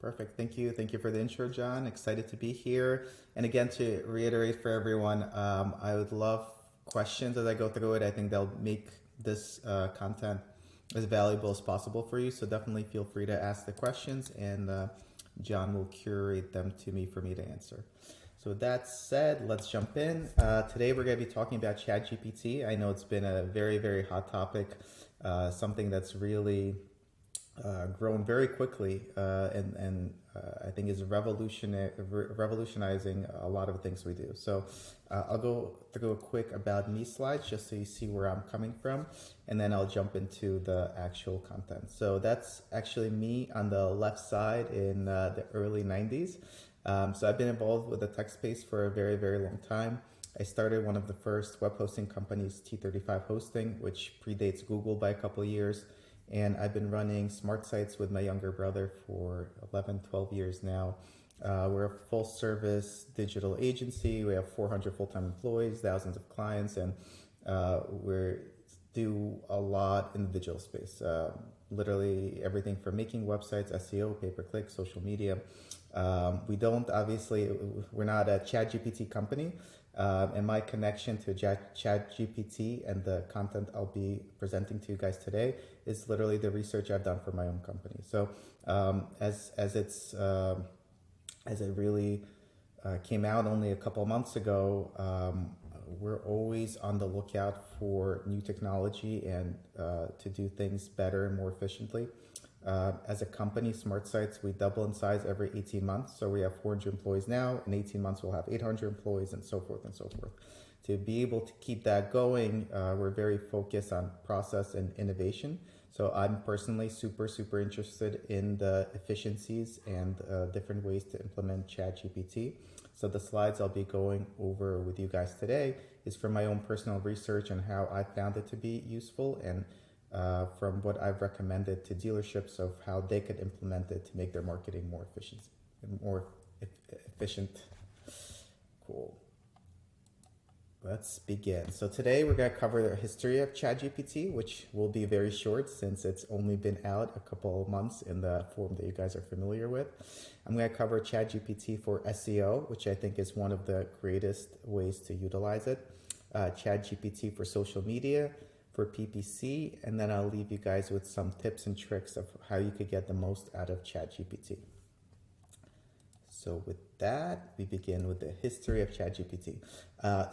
Perfect. Thank you. Thank you for the intro, John. Excited to be here. And again, to reiterate for everyone, I would love questions as I go through it. I think they'll make this content as valuable as possible for you. So definitely feel free to ask the questions, and John will curate them to me for me to answer. So with that said, let's jump in. Today we're going to be talking about ChatGPT. I know it's been a very, very hot topic, something that's really grown very quickly, and I think is revolutionizing a lot of the things we do. So I'll go through a quick about me slides just so you see where I'm coming from, and then I'll jump into the actual content. So that's actually me on the left side in the early 90s. So I've been involved with the tech space for a very, very long time. I started one of the first web hosting companies, T35 Hosting, which predates Google by a couple of years. And I've been running SmartSites with my younger brother for 11, 12 years now. We're a full service digital agency. We have 400 full-time employees, thousands of clients, and we do a lot in the digital space. Literally everything from making websites, SEO, pay-per-click, social media. We don't, obviously, we're not a ChatGPT company. And my connection to ChatGPT and the content I'll be presenting to you guys today is literally the research I've done for my own company. So as it really came out only a couple of months ago, we're always on the lookout for new technology and to do things better and more efficiently. As a company, SmartSites, we double in size every 18 months. So we have 400 employees now. In 18 months, we'll have 800 employees, and so forth and so forth. To be able to keep that going, we're very focused on process and innovation. So I'm personally super, super interested in the efficiencies and different ways to implement ChatGPT. So the slides I'll be going over with you guys today is from my own personal research and how I found it to be useful, and from what I've recommended to dealerships of how they could implement it to make their marketing more efficient. Cool. Let's begin. So today we're going to cover the history of ChatGPT, which will be very short since it's only been out a couple of months in the form that you guys are familiar with. I'm going to cover ChatGPT for SEO, which I think is one of the greatest ways to utilize it. ChatGPT for social media, for PPC, and then I'll leave you guys with some tips and tricks of how you could get the most out of ChatGPT. So with that, we begin with the history of ChatGPT.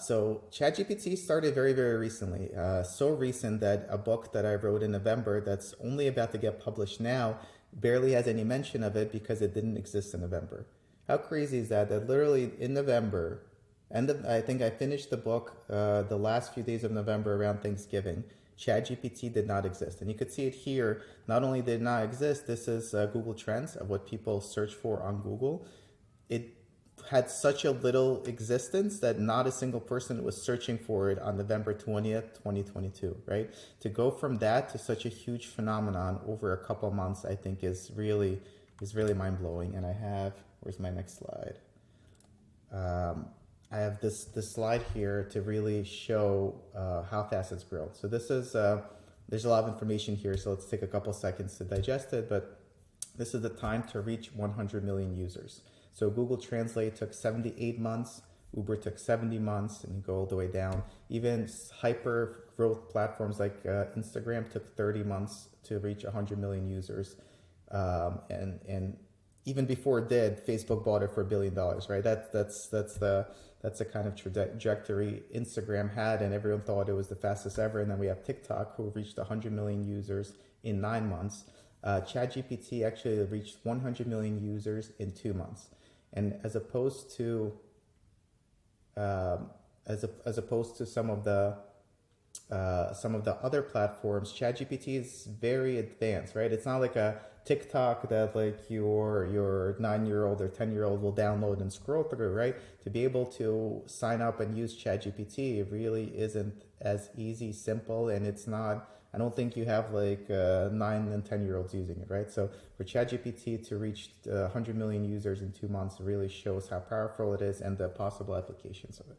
So ChatGPT started very, very recently. So recent that a book that I wrote in November that's only about to get published now barely has any mention of it because it didn't exist in November. How crazy is that? That literally in November, and I think I finished the book the last few days of November around Thanksgiving. ChatGPT did not exist. And you could see it here. Not only did it not exist, this is Google Trends of what people search for on Google. It had such a little existence that not a single person was searching for it on November 20th, 2022, right? To go from that to such a huge phenomenon over a couple of months, I think is really mind-blowing. And I have, where's my next slide? I have this slide here to really show how fast it's grown. So this is, there's a lot of information here, so let's take a couple seconds to digest it, but this is the time to reach 100 million users. So Google Translate took 78 months, Uber took 70 months, and you go all the way down. Even hyper-growth platforms like Instagram took 30 months to reach 100 million users. And even before it did, Facebook bought it for $1 billion, right? That's the kind of trajectory Instagram had, and everyone thought it was the fastest ever. And then we have TikTok, who reached 100 million users in 9 months. ChatGPT actually reached 100 million users in 2 months. And as opposed to some of the other platforms, ChatGPT is very advanced, right? It's not like a TikTok that like your 9-year-old or 10-year-old will download and scroll through, right? To be able to sign up and use ChatGPT, it really isn't as easy, simple, and it's not. I don't think you have like 9 and 10-year-olds using it, right? So for ChatGPT to reach 100 million users in 2 months really shows how powerful it is and the possible applications of it.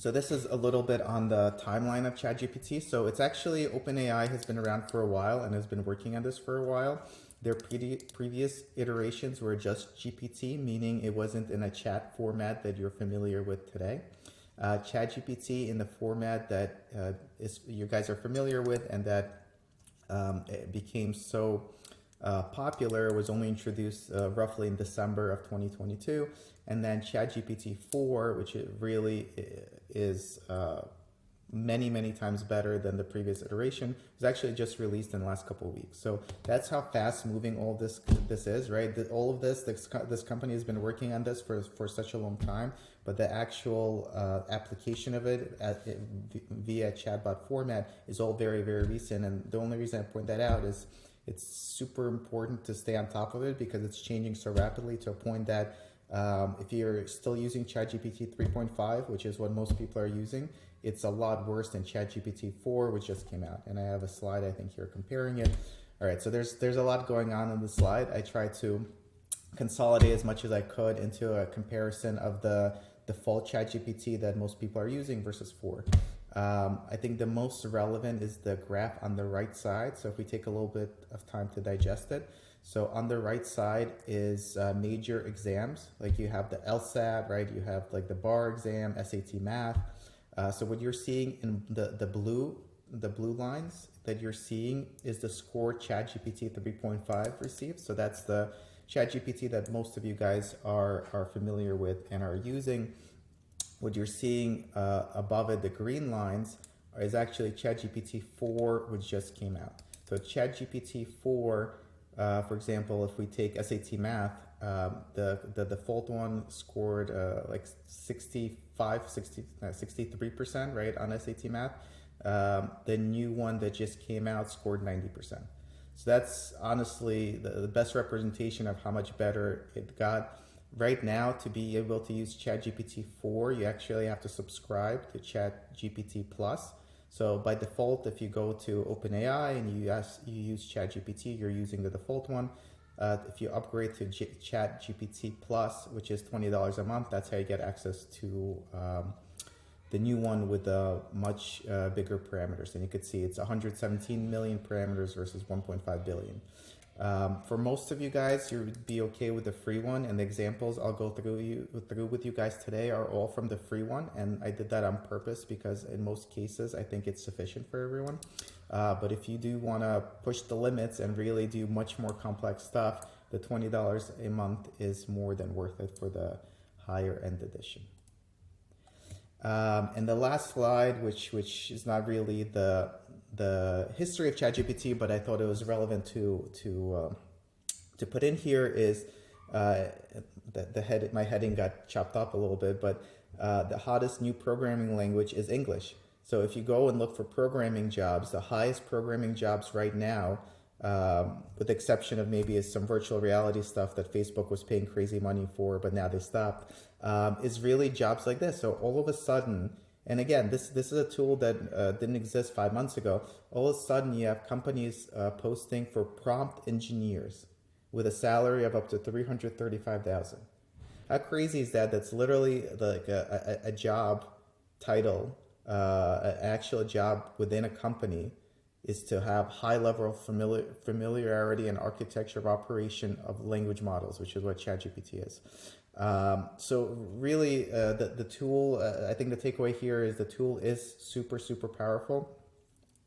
So this is a little bit on the timeline of ChatGPT. So it's actually, OpenAI has been around for a while and has been working on this for a while. Their previous iterations were just GPT, meaning it wasn't in a chat format that you're familiar with today. ChatGPT in the format that you guys are familiar with and that it became so popular was only introduced roughly in December of 2022. And then ChatGPT 4, which it really is many times better than the previous iteration, was actually just released in the last couple of weeks. So that's how fast moving all this is, right? All of this company has been working on this for such a long time, but the actual application of it via chatbot format is all very recent. And the only reason I point that out is it's super important to stay on top of it because it's changing so rapidly to a point that if you're still using ChatGPT 3.5, which is what most people are using, it's a lot worse than ChatGPT 4, which just came out. And I have a slide, I think, here comparing it. All right, so there's a lot going on the slide. I tried to consolidate as much as I could into a comparison of the default ChatGPT that most people are using versus 4. I think the most relevant is the graph on the right side. So if we take a little bit of time to digest it. So on the right side is major exams, like you have the LSAT, right? You have like the bar exam, SAT math. So what you're seeing in the blue lines that you're seeing is the score ChatGPT 3.5 received. So that's the ChatGPT that most of you guys are familiar with and are using. What you're seeing above it, the green lines, is actually ChatGPT 4, which just came out. So ChatGPT 4, for example, if we take SAT math, the default one scored like 63%, right, on SAT math. The new one that just came out scored 90%. So that's honestly the best representation of how much better it got. Right now, to be able to use ChatGPT 4, you actually have to subscribe to ChatGPT Plus. So by default, if you go to OpenAI and you use ChatGPT, you're using the default one. If you upgrade to ChatGPT Plus, which is $20 a month, that's how you get access to the new one with much bigger parameters. And you could see it's 117 million parameters versus 1.5 billion. For most of you guys, you'd be okay with the free one, and the examples I'll go through with you guys today are all from the free one, and I did that on purpose because in most cases I think it's sufficient for everyone. But if you do want to push the limits and really do much more complex stuff, the $20 a month is more than worth it for the higher end edition. And the last slide, which is not really the history of ChatGPT, but I thought it was relevant to put in here, is my heading got chopped up a little bit, but the hottest new programming language is English. So if you go and look for programming jobs, the highest programming jobs right now, with the exception of maybe some virtual reality stuff that Facebook was paying crazy money for, but now they stopped, is really jobs like this. So all of a sudden, and again, this is a tool that didn't exist 5 months ago. All of a sudden, you have companies posting for prompt engineers with a salary of up to $335,000. How crazy is that? That's literally like a job title, an actual job within a company, is to have high level of familiarity and architecture of operation of language models, which is what ChatGPT is. So really, the tool, I think the takeaway here is the tool is super powerful.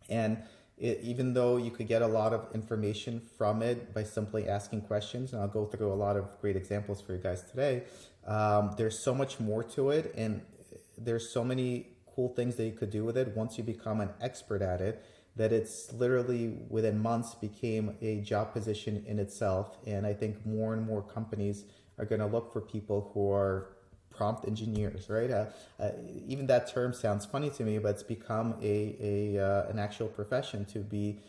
And even though you could get a lot of information from it by simply asking questions, and I'll go through a lot of great examples for you guys today, there's so much more to it, and there's so many cool things that you could do with it once you become an expert at it, that it's literally within months became a job position in itself. And I think more and more companies are going to look for people who are prompt engineers, right? Even that term sounds funny to me, but it's become an actual profession to be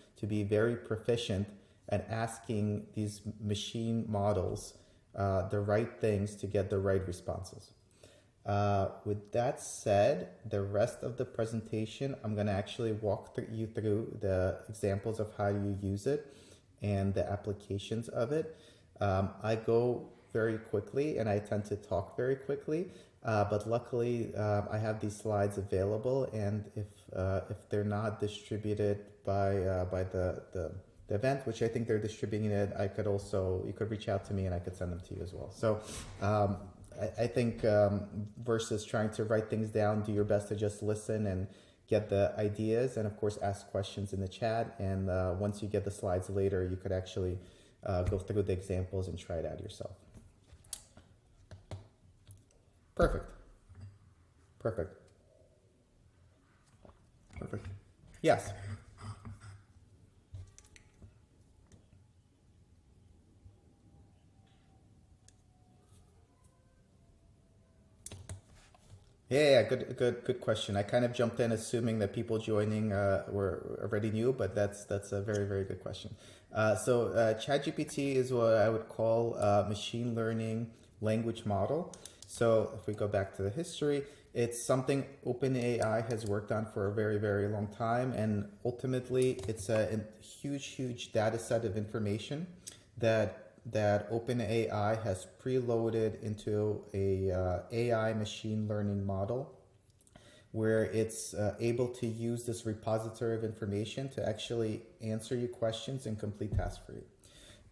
very proficient at asking these machine models the right things to get the right responses. With that said, the rest of the presentation, I'm going to actually walk you through the examples of how you use it and the applications of it. I go very quickly and I tend to talk very quickly. but luckily I have these slides available, and if they're not distributed by the event, which I think they're distributing it, you could reach out to me and I could send them to you as well. So I think versus trying to write things down, do your best to just listen and get the ideas, and of course ask questions in the chat. And once you get the slides later, you could actually go through the examples and try it out yourself. Perfect. Perfect. Perfect. Yes. Yeah, good question. I kind of jumped in assuming that people joining were already new, but that's a very good question. So ChatGPT is what I would call a machine learning language model. So if we go back to the history, it's something OpenAI has worked on for a very long time, and ultimately it's a huge data set of information that OpenAI has preloaded into a AI machine learning model, where it's able to use this repository of information to actually answer your questions and complete tasks for you.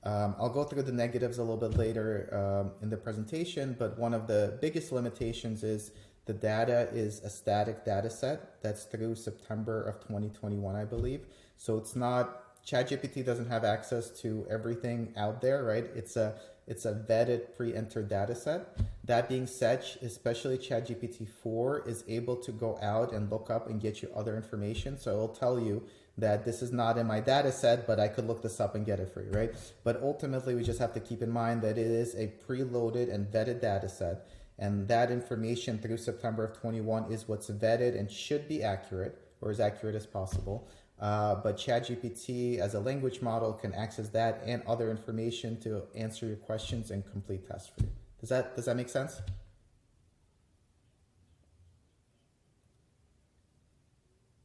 I'll go through the negatives a little bit later in the presentation, but one of the biggest limitations is the data is a static data set that's through September of 2021, I believe. So it's not, ChatGPT doesn't have access to everything out there, right? It's a vetted pre-entered data set. That being said, especially ChatGPT 4 is able to go out and look up and get you other information. So it'll tell you that this is not in my data set, but I could look this up and get it for you, right? But ultimately, we just have to keep in mind that it is a preloaded and vetted data set. And that information through September of 21 is what's vetted and should be accurate, or as accurate as possible. But ChatGPT as a language model can access that and other information to answer your questions and complete tasks for you. Does that make sense?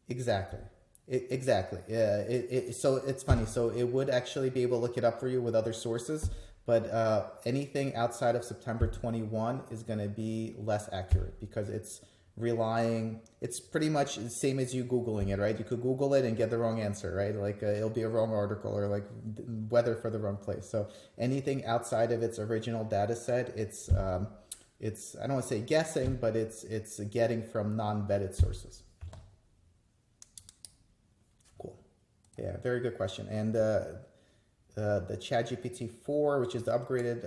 Exactly. Exactly. Yeah. So it's funny. So it would actually be able to look it up for you with other sources, but anything outside of September 21 is going to be less accurate because it's pretty much the same as you Googling it, right? You could Google it and get the wrong answer, right? Like it'll be a wrong article or like weather for the wrong place. So anything outside of its original data set, it's I don't want to say guessing, but it's getting from non-vetted sources. Cool. Yeah, very good question. And the ChatGPT 4, which is the upgraded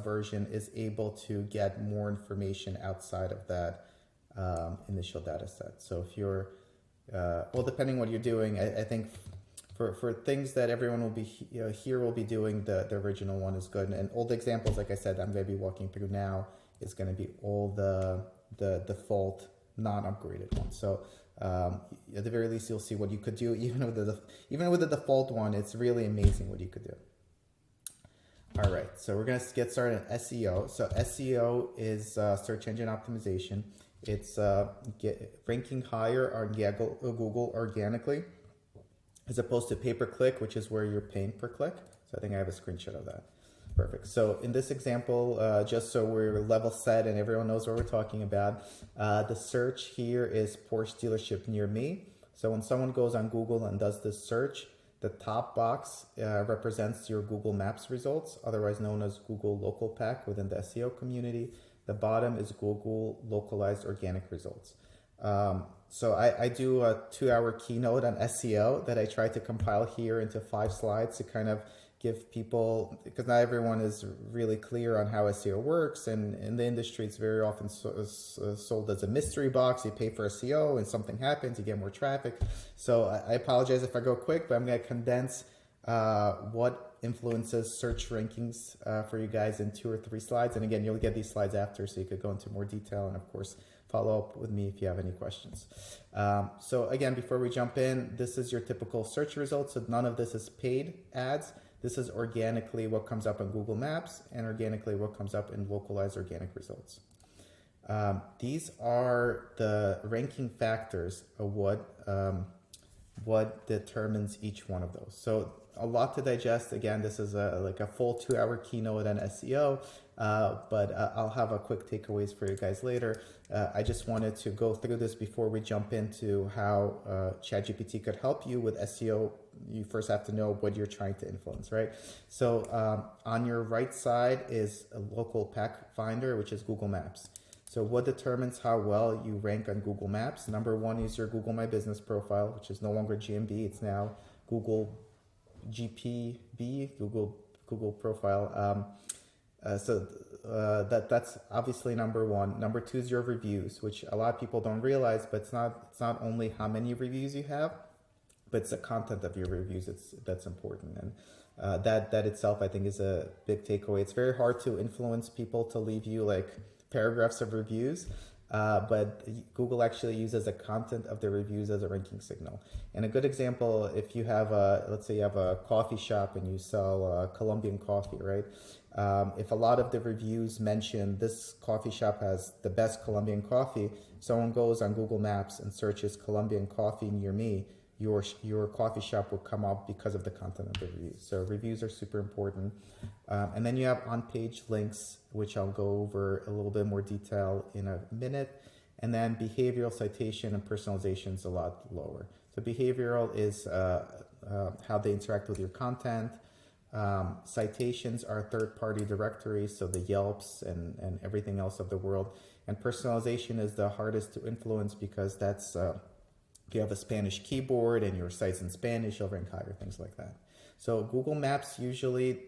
version, is able to get more information outside of that initial data set. So if you're, well, depending what you're doing, I think for things that everyone will be here will be doing, the original one is good. And all the examples, like I said, I'm going to be walking through now is going to be all the default non-upgraded ones. So at the very least, you'll see what you could do even with the default one. It's really amazing what you could do. All right, so we're going to get started on SEO. So SEO is search engine optimization. It's ranking higher on Google organically, as opposed to pay-per-click, which is where you're paying per click. So I think I have a screenshot of that. Perfect. So in this example, just so we're level set and everyone knows what we're talking about, the search here is Porsche dealership near me. So when someone goes on Google and does this search, the top box represents your Google Maps results, otherwise known as Google Local Pack within the SEO community. The bottom is Google localized organic results. So I do a 2-hour keynote on SEO that I try to compile here into 5 slides to kind of give people, because not everyone is really clear on how SEO works, and in the industry it's very often sold as a mystery box. You pay for SEO and something happens, you get more traffic. So I apologize if I go quick, but I'm going to condense what influences search rankings for you guys in 2 or 3 slides. And again, you'll get these slides after, so you could go into more detail and of course follow up with me if you have any questions. So again, before we jump in, this is your typical search results. So none of this is paid ads. This is organically what comes up on Google Maps and organically what comes up in localized organic results. These are the ranking factors of what determines each one of those. So a lot to digest. Again, this is like a full 2-hour keynote on SEO. I'll have a quick takeaways for you guys later. I just wanted to go through this before we jump into how ChatGPT could help you with SEO. You first have to know what you're trying to influence, right? So on your right side is a local pack finder, which is Google Maps. So what determines how well you rank on Google Maps? Number one is your Google My Business profile, which is no longer GMB. It's now Google GPB, Google profile. That's obviously number one. Number two is your reviews, which a lot of people don't realize, but it's not only how many reviews you have, but it's the content of your reviews that's important. And that itself, I think, is a big takeaway. It's very hard to influence people to leave you like paragraphs of reviews, but Google actually uses the content of the reviews as a ranking signal. And a good example, if you have let's say you have a coffee shop and you sell Colombian coffee, right? If a lot of the reviews mention this coffee shop has the best Colombian coffee, someone goes on Google Maps and searches Colombian coffee near me, your coffee shop will come up because of the content of the reviews. So reviews are super important. And then you have on-page links, which I'll go over a little bit more detail in a minute. And then behavioral citation and personalization is a lot lower. So behavioral is how they interact with your content. Citations are third-party directories, so the Yelps and everything else of the world. And personalization is the hardest to influence because that's if you have a Spanish keyboard and your site's in Spanish, you'll rank higher, things like that. So Google Maps usually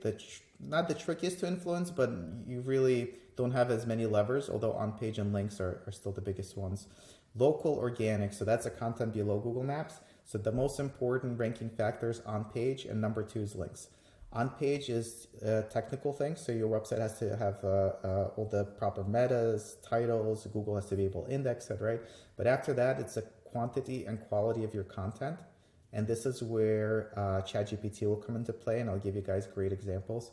not the trickiest to influence, but you really don't have as many levers, although on-page and links are still the biggest ones. Local organic, so that's a content below Google Maps. So the most important ranking factors on page, and number two is links. On page is technical things, so your website has to have all the proper metas, titles, Google has to be able to index it, right? But after that, it's a quantity and quality of your content. And this is where ChatGPT will come into play, and I'll give you guys great examples.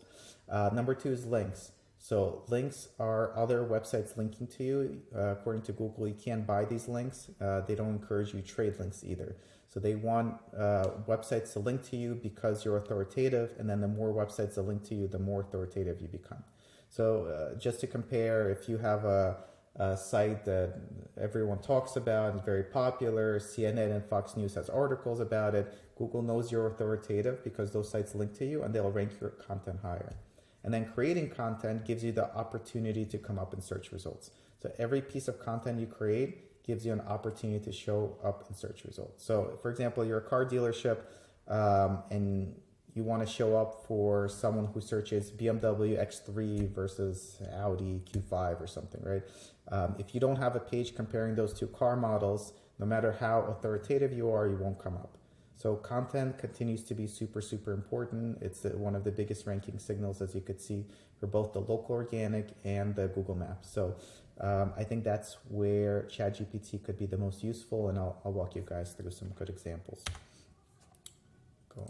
Number two is links. So links are other websites linking to you. According to Google, you can't buy these links. They don't encourage you trade links either. So they want websites to link to you because you're authoritative, and then the more websites that link to you, the more authoritative you become. So just to compare, if you have a site that everyone talks about, is very popular, CNN and Fox News has articles about it, Google knows you're authoritative because those sites link to you and they'll rank your content higher. And then creating content gives you the opportunity to come up in search results. So every piece of content you create gives you an opportunity to show up in search results. So for example, you're a car dealership and you want to show up for someone who searches BMW X3 versus Audi Q5 or something, right? If you don't have a page comparing those two car models, no matter how authoritative you are, you won't come up. So content continues to be super, super important. It's one of the biggest ranking signals, as you could see, for both the local organic and the Google Maps. So I think that's where ChatGPT could be the most useful, and I'll walk you guys through some good examples. Go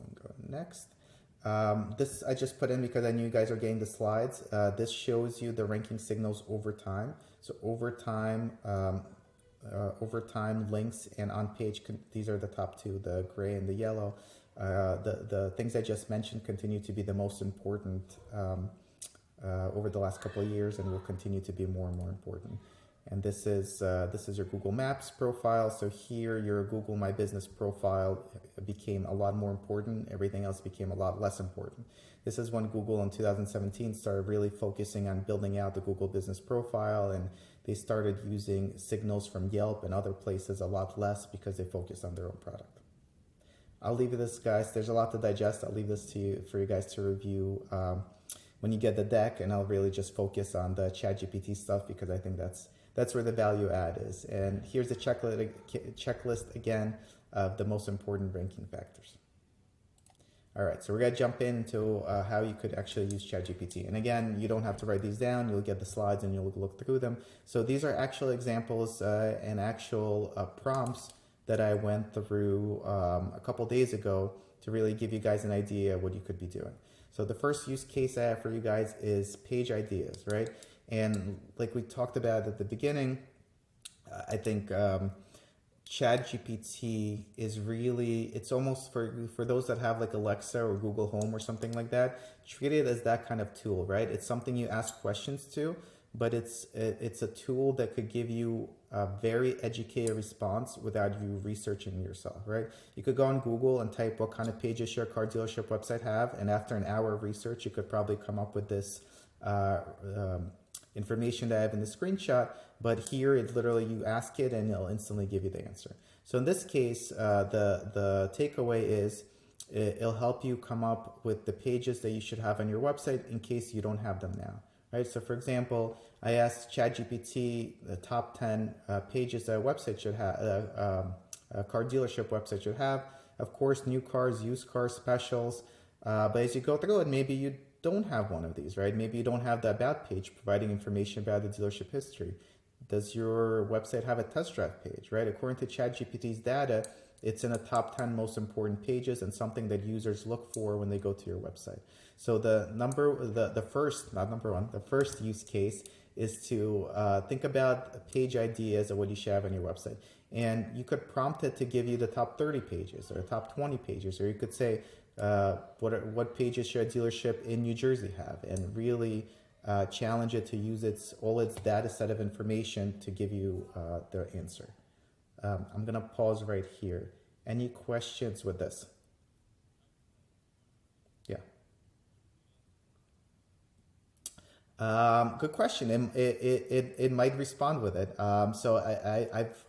next. This I just put in because I knew you guys are getting the slides. This shows you the ranking signals over time. So over time, links and on page, these are the top two, the gray and the yellow. The things I just mentioned continue to be the most important over the last couple of years, and will continue to be more and more important. And this is your Google Maps profile. So here your Google My Business profile became a lot more important. Everything else became a lot less important. This is when Google in 2017 started really focusing on building out the Google Business profile, and they started using signals from Yelp and other places a lot less because they focused on their own product. I'll leave this, guys. There's a lot to digest. I'll leave this to you for you guys to review when you get the deck, and I'll really just focus on the ChatGPT stuff because I think that's where the value add is. And here's the checklist again of the most important ranking factors. All right, so we're gonna jump into how you could actually use ChatGPT. And again, you don't have to write these down. You'll get the slides and you'll look through them. So these are actual examples and actual prompts that I went through a couple days ago to really give you guys an idea what you could be doing. So the first use case I have for you guys is page ideas, right? And like we talked about at the beginning, I think ChatGPT is really, it's almost for those that have like Alexa or Google Home or something like that, treat it as that kind of tool, right? It's something you ask questions to, but it's a tool that could give you a very educated response without you researching yourself, right? You could go on Google and type what kind of pages should a car dealership website have, and after an hour of research, you could probably come up with this information that I have in the screenshot. But here, it literally, you ask it and it'll instantly give you the answer. So in this case, the takeaway is it'll help you come up with the pages that you should have on your website in case you don't have them now. Right. So for example, I asked ChatGPT the top 10 pages that a website should have, a car dealership website should have. Of course, new cars, used cars, specials. But as you go through it, maybe you don't have one of these, right? Maybe you don't have the about page providing information about the dealership history. Does your website have a test drive page, right? According to ChatGPT's data, it's in the top 10 most important pages and something that users look for when they go to your website. So the first use case is to think about page ideas of what you should have on your website. And you could prompt it to give you the top 30 pages or top 20 pages, or you could say, what pages should a dealership in New Jersey have, and really challenge it to use all its data set of information to give you the answer. I'm going to pause right here. Any questions with this? Yeah. Good question. It might respond with it. So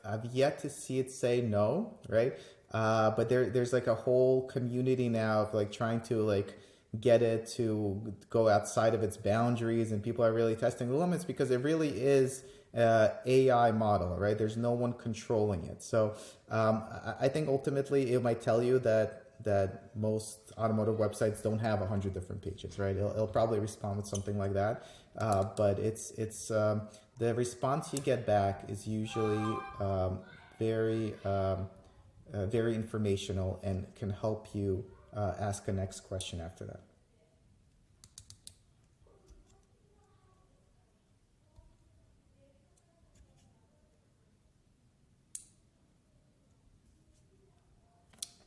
I've yet to see it say no, right? But there's like a whole community now of like trying to like get it to go outside of its boundaries, and people are really testing the limits because it really is AI model, right? There's no one controlling it. So I think ultimately it might tell you that most automotive websites don't have 100 different pages, right? It'll probably respond with something like that. But it's the response you get back is usually very informational and can help you ask a next question after that.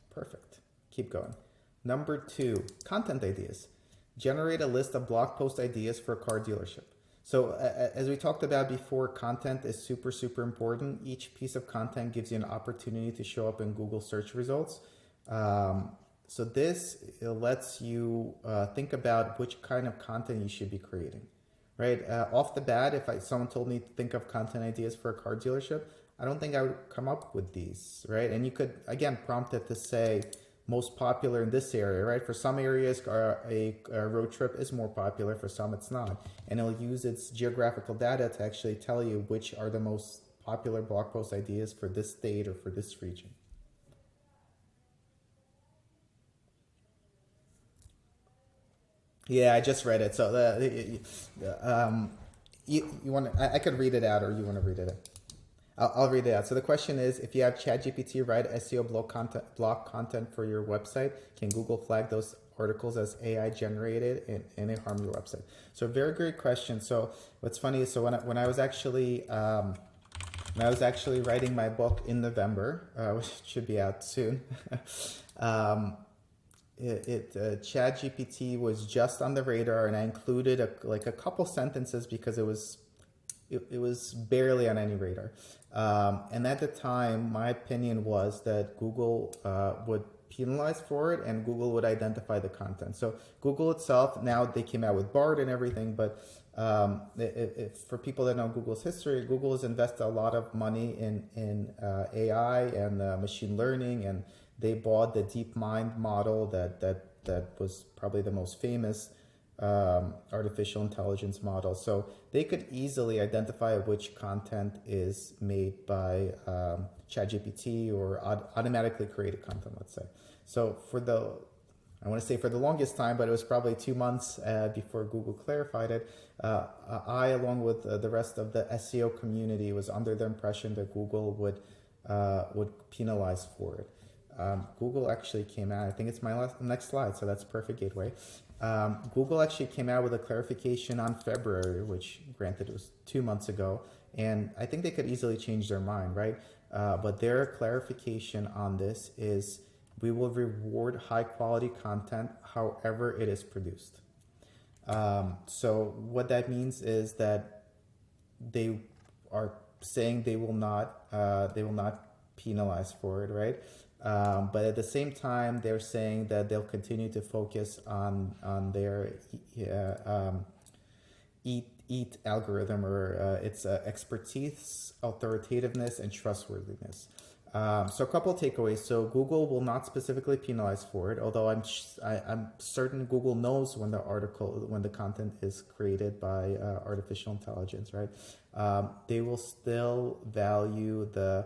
Perfect. Keep going. Number 2, content ideas. Generate a list of blog post ideas for a car dealership. So as we talked about before, content is super, super important. Each piece of content gives you an opportunity to show up in Google search results. So this lets you think about which kind of content you should be creating, right? Off the bat, if someone told me to think of content ideas for a car dealership, I don't think I would come up with these, right? And you could, again, prompt it to say most popular in this area, right? For some areas, a road trip is more popular. For some, it's not. And it'll use its geographical data to actually tell you which are the most popular blog post ideas for this state or for this region. Yeah, I just read it. So you want I could read it out, or you want to read it out? I'll read it out. So the question is, if you have ChatGPT write SEO blog content for your website, can Google flag those articles as AI generated and it harm your website? So very great question. So what's funny is, so when I was actually writing my book in November, which should be out soon, ChatGPT was just on the radar, and I included a couple sentences because it was barely on any radar. And at the time, my opinion was that Google would penalize for it, and Google would identify the content. So Google itself, now they came out with BART and everything, but for people that know Google's history, Google has invested a lot of money in AI and machine learning, and they bought the DeepMind model that was probably the most famous artificial intelligence model. So they could easily identify which content is made by ChatGPT or automatically created content, let's say. So I want to say for the longest time, but it was probably 2 months before Google clarified it, I, along with the rest of the SEO community, was under the impression that Google would penalize for it. Google actually came out, I think it's my next slide, so that's perfect gateway. Google actually came out with a clarification on February, which granted it was 2 months ago, and I think they could easily change their mind, right? But their clarification on this is we will reward high quality content however it is produced. So what that means is that they are saying they will not penalize for it, right? But at the same time, they're saying that they'll continue to focus on their EAT algorithm, or its expertise, authoritativeness, and trustworthiness. So a couple of takeaways. So Google will not specifically penalize for it, although I'm certain Google knows when the content is created by artificial intelligence, right? They will still value the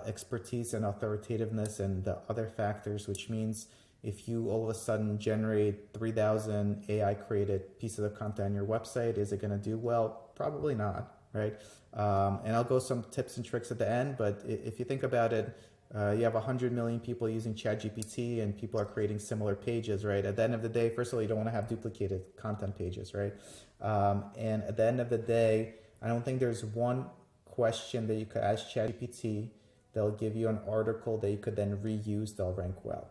expertise and authoritativeness and the other factors, which means if you all of a sudden generate 3,000 AI created pieces of content on your website, is it going to do well? Probably not, right? And I'll go some tips and tricks at the end, but if you think about it, you have 100 million people using ChatGPT and people are creating similar pages, right? At the end of the day, first of all, you don't want to have duplicated content pages, right? And at the end of the day, I don't think there's one question that you could ask ChatGPT that'll give you an article that you could then reuse that'll rank well.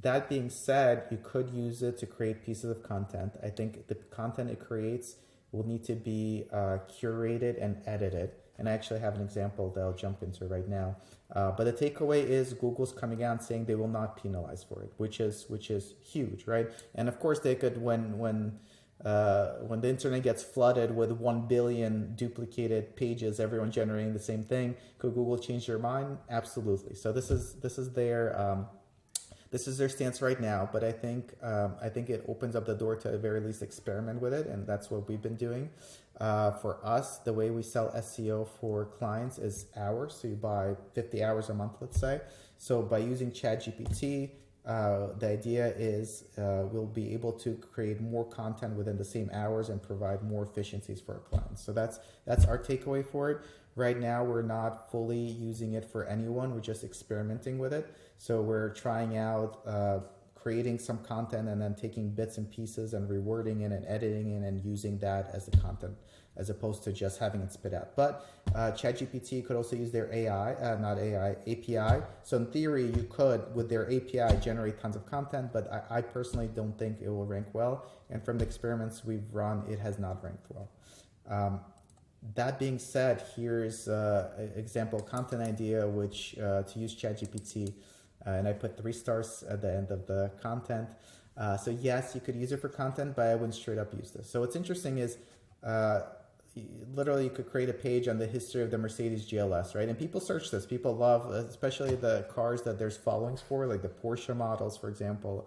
That being said, you could use it to create pieces of content. I think the content it creates will need to be curated and edited. And I actually have an example that I'll jump into right now. But the takeaway is Google's coming out saying they will not penalize for it, which is huge, right? And of course they could, when the internet gets flooded with 1 billion duplicated pages, everyone generating the same thing, could Google change their mind? Absolutely. So this is their stance right now, but I think it opens up the door to at the very least experiment with it, and that's what we've been doing. For us, the way we sell SEO for clients is hours, so you buy 50 hours a month, let's say. So by using ChatGPT, the idea is we'll be able to create more content within the same hours and provide more efficiencies for our clients. So that's our takeaway for it. Right now, we're not fully using it for anyone. We're just experimenting with it. So we're trying out creating some content and then taking bits and pieces and rewording it and editing it and using that as the content, as opposed to just having it spit out. But ChatGPT could also use their API. So in theory, you could, with their API, generate tons of content, but I personally don't think it will rank well. And from the experiments we've run, it has not ranked well. That being said, here's an example content idea, which to use ChatGPT, and I put 3 stars at the end of the content. So yes, you could use it for content, but I wouldn't straight up use this. So what's interesting is literally you could create a page on the history of the Mercedes GLS, right? And people search this. People love, especially the cars that there's followings for, like the Porsche models, for example.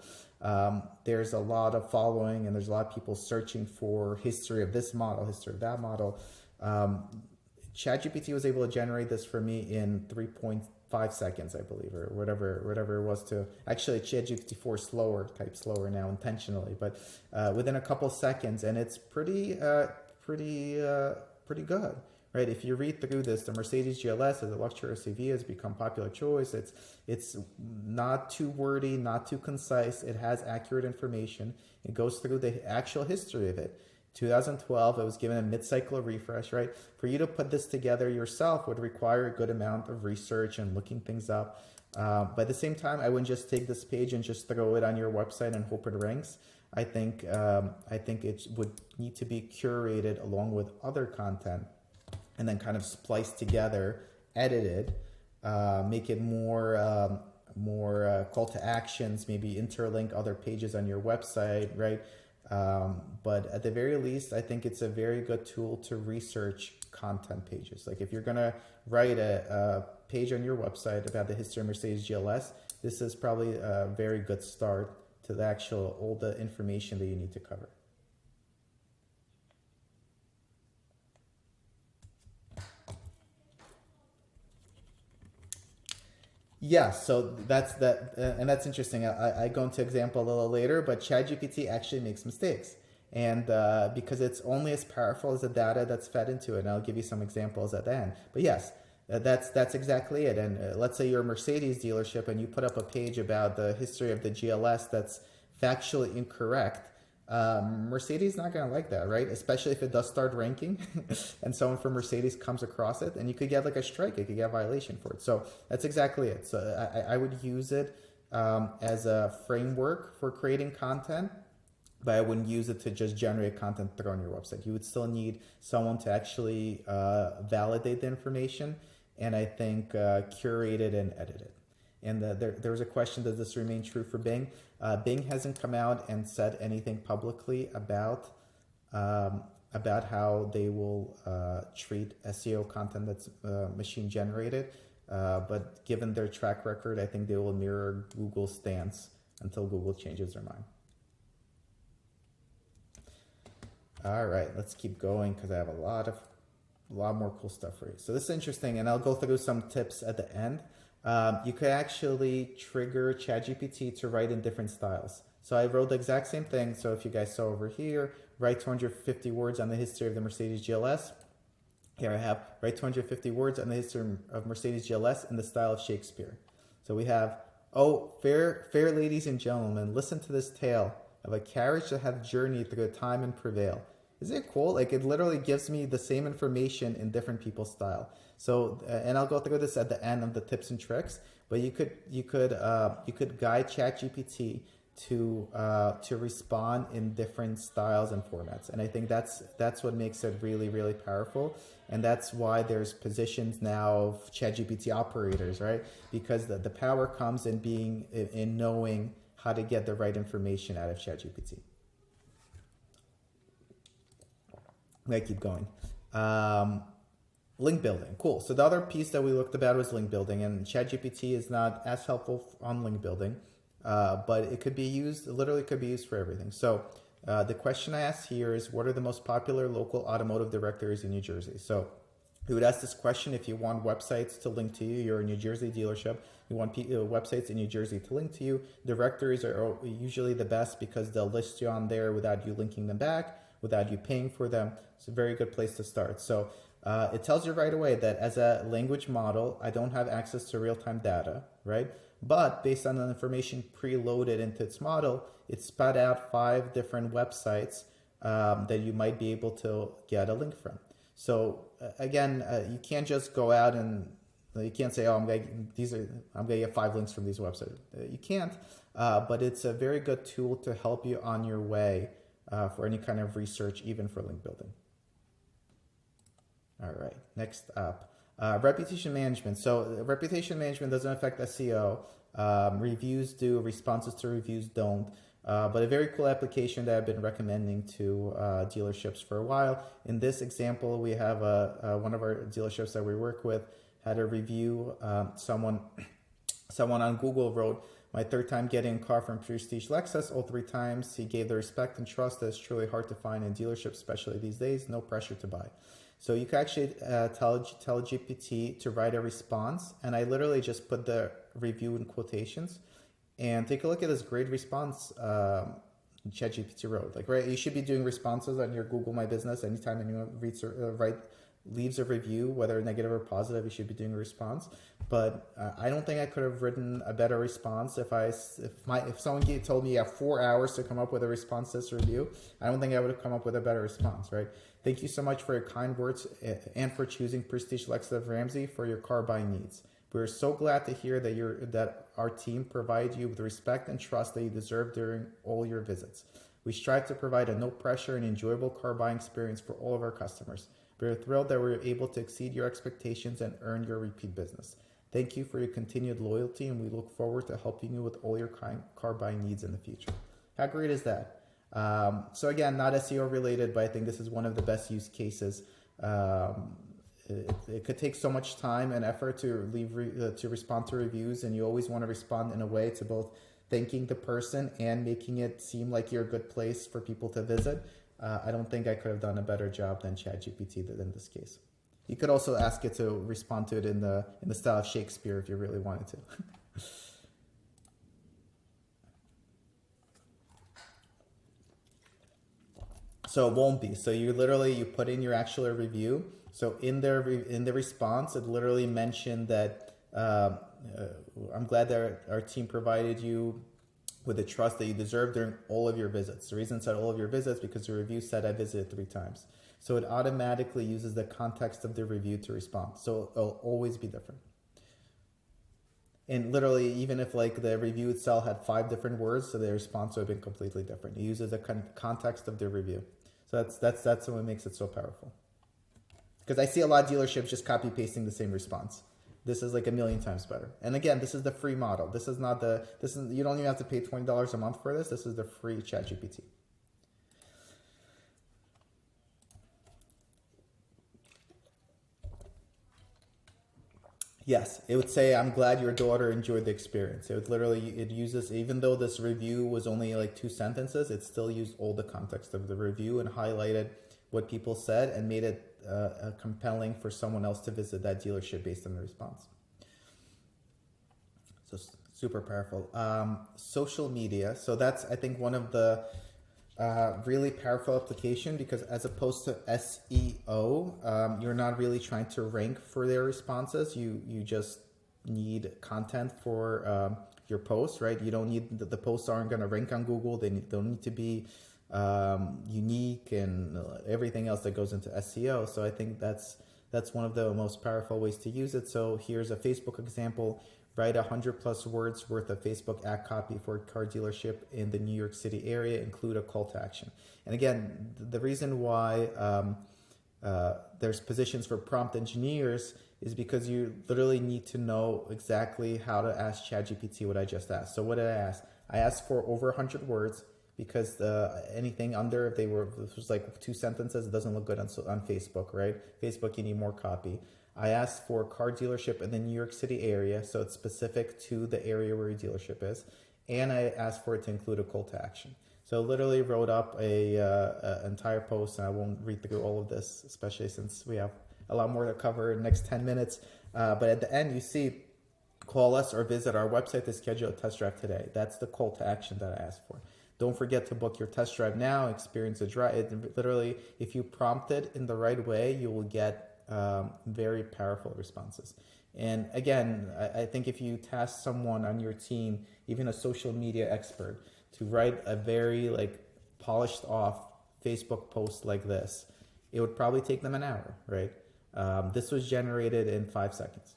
There's a lot of following and there's a lot of people searching for history of this model, history of that model. ChatGPT was able to generate this for me in 3.5 seconds, I believe, or whatever it was. To actually, ChatGPT 4 type slower now intentionally, but within a couple seconds, and it's pretty good, right? If you read through this, the Mercedes GLS as a luxury SUV has become popular choice. It's not too wordy, not too concise. It has accurate information. It goes through the actual history of it. 2012, it was given a mid-cycle refresh, right? For you to put this together yourself would require a good amount of research and looking things up. But at the same time, I wouldn't just take this page and just throw it on your website and hope it ranks. I think it would need to be curated along with other content and then kind of spliced together, edited, make it more call to actions, maybe interlink other pages on your website, right? But at the very least, I think it's a very good tool to research content pages. Like if you're going to write a page on your website about the history of Mercedes GLS, this is probably a very good start to all the information that you need to cover. Yeah, so that's that, and that's interesting. I go into example a little later, but ChatGPT actually makes mistakes, and because it's only as powerful as the data that's fed into it. And I'll give you some examples at the end. But yes, that's exactly it. And let's say you're a Mercedes dealership and you put up a page about the history of the GLS that's factually incorrect. Mercedes is not going to like that, right? Especially if it does start ranking and someone from Mercedes comes across it, and you could get like a strike, you could get a violation for it. So that's exactly it. So I would use it as a framework for creating content, but I wouldn't use it to just generate content through on your website. You would still need someone to actually validate the information, and I think curate it and edit it. And there was a question, does this remain true for Bing? Bing hasn't come out and said anything publicly about how they will treat SEO content that's machine generated. But given their track record, I think they will mirror Google's stance until Google changes their mind. All right, let's keep going because I have a lot more cool stuff for you. So this is interesting, and I'll go through some tips at the end. You could actually trigger ChatGPT to write in different styles. So I wrote the exact same thing. So if you guys saw over here, write 250 words on the history of the Mercedes GLS. Here I have write 250 words on the history of Mercedes GLS in the style of Shakespeare. So we have, oh, fair ladies and gentlemen, listen to this tale of a carriage that hath journeyed through time and prevail. Isn't it cool? Like, it literally gives me the same information in different people's style. So, and I'll go through this at the end of the tips and tricks. But you could guide ChatGPT to respond in different styles and formats. And I think that's what makes it really, really powerful. And that's why there's positions now of ChatGPT operators, right? Because the power comes in knowing how to get the right information out of ChatGPT. I keep going. Link building, cool. So the other piece that we looked about was link building, and ChatGPT is not as helpful on link building, but it could be used, literally could be used for everything. So the question I asked here is, what are the most popular local automotive directories in New Jersey? So you would ask this question if you want websites to link to you. You're a New Jersey dealership. You want websites in New Jersey to link to you. Directories are usually the best because they'll list you on there without you linking them back, without you paying for them. It's a very good place to start. So it tells you right away that as a language model, I don't have access to real-time data, right? But based on the information preloaded into its model, it spat out 5 different websites that you might be able to get a link from. So again, you can't just go out and you can't say, oh, I'm going to get 5 links from these websites. You can't, but it's a very good tool to help you on your way for any kind of research, even for link building. All right, next up, reputation management. So reputation management doesn't affect SEO. Reviews do, responses to reviews don't. But a very cool application that I've been recommending to dealerships for a while. In this example, we have one of our dealerships that we work with had a review. Someone on Google wrote, my 3rd time getting a car from Prestige Lexus. All 3 times he gave the respect and trust that is truly hard to find in dealerships, especially these days. No pressure to buy. So you can actually tell GPT to write a response, and I literally just put the review in quotations. And take a look at this great response ChatGPT wrote. Like, right, you should be doing responses on your Google My Business anytime anyone leaves a review, whether negative or positive. You should be doing a response. But I don't think I could have written a better response if someone told me you have 4 hours to come up with a response to this review. I don't think I would have come up with a better response, right? Thank you so much for your kind words and for choosing Prestige Lexus of Ramsey for your car buying needs. We're so glad to hear that our team provides you with the respect and trust that you deserve during all your visits. We strive to provide a no pressure and enjoyable car buying experience for all of our customers. We're thrilled that we're able to exceed your expectations and earn your repeat business. Thank you for your continued loyalty, and we look forward to helping you with all your car buying needs in the future. How great is that? So again, not SEO related, but I think this is one of the best use cases. It could take so much time and effort to respond to reviews, and you always want to respond in a way to both thanking the person and making it seem like you're a good place for people to visit. I don't think I could have done a better job than ChatGPT did in this case. You could also ask it to respond to it in the style of Shakespeare if you really wanted to. So it won't be. So you put in your actual review. So in the response, it literally mentioned that I'm glad that our team provided you with the trust that you deserve during all of your visits. The reason it said all of your visits because the review said I visited 3 times. So it automatically uses the context of the review to respond. So it'll always be different. And literally, even if like the review itself had 5 different words, so the response would have been completely different. It uses the context of the review. So that's what makes it so powerful. Because I see a lot of dealerships just copy pasting the same response. This is like a million times better. And again, this is the free model. This is not you don't even have to pay $20 a month for this. This is the free ChatGPT. Yes, it would say, I'm glad your daughter enjoyed the experience. It would literally, it uses, even though this review was only like 2 sentences, it still used all the context of the review and highlighted what people said and made it compelling for someone else to visit that dealership based on the response. So super powerful. Social media. So that's, I think, one of the really powerful application, because as opposed to SEO, you're not really trying to rank for their responses. You just need content for your posts, right? You don't need, the posts aren't going to rank on Google. They don't need to be unique and everything else that goes into SEO. So I think that's one of the most powerful ways to use it. So here's a Facebook example. Write 100+ words worth of Facebook ad copy for a car dealership in the New York City area. Include a call to action. And again, the reason why there's positions for prompt engineers is because you literally need to know exactly how to ask ChatGPT what I just asked. So what did I ask? I asked for over 100 words, because anything under, if this was like 2 sentences, it doesn't look good on Facebook, right? Facebook, you need more copy. I asked for a car dealership in the New York City area, so it's specific to the area where your dealership is. And I asked for it to include a call to action. So literally wrote up a entire post, and I won't read through all of this, especially since we have a lot more to cover in the next 10 minutes. But at the end, you see, call us or visit our website to schedule a test drive today. That's the call to action that I asked for. Don't forget to book your test drive now, experience a drive. It literally, if you prompt it in the right way, you will get very powerful responses. And again, I think if you task someone on your team, even a social media expert, to write a very like polished off Facebook post like this, it would probably take them an hour, right? This was generated in 5 seconds.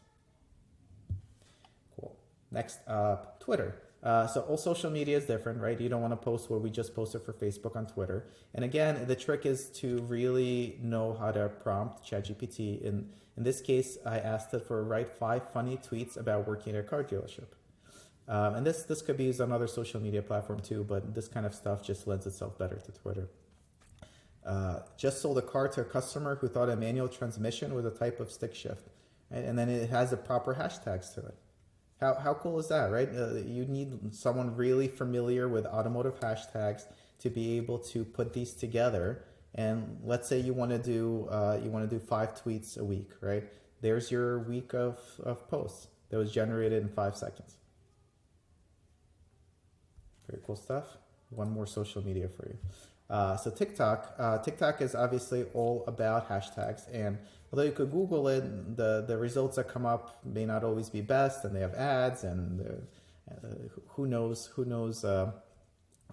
Cool. Next up, Twitter. So all social media is different, right? You don't want to post what we just posted for Facebook on Twitter. And again, the trick is to really know how to prompt ChatGPT. In this case, I asked it for write 5 funny tweets about working at a car dealership. And this could be used on other social media platform too, but this kind of stuff just lends itself better to Twitter. Just sold a car to a customer who thought a manual transmission was a type of stick shift. Right? And then it has the proper hashtags to it. How cool is that, right? You need someone really familiar with automotive hashtags to be able to put these together. And let's say you want to do 5 tweets a week, right? There's your week of posts that was generated in 5 seconds. Very cool stuff. One more social media for you. So TikTok. TikTok is obviously all about hashtags, and although you could Google it, the results that come up may not always be best, and they have ads, and who knows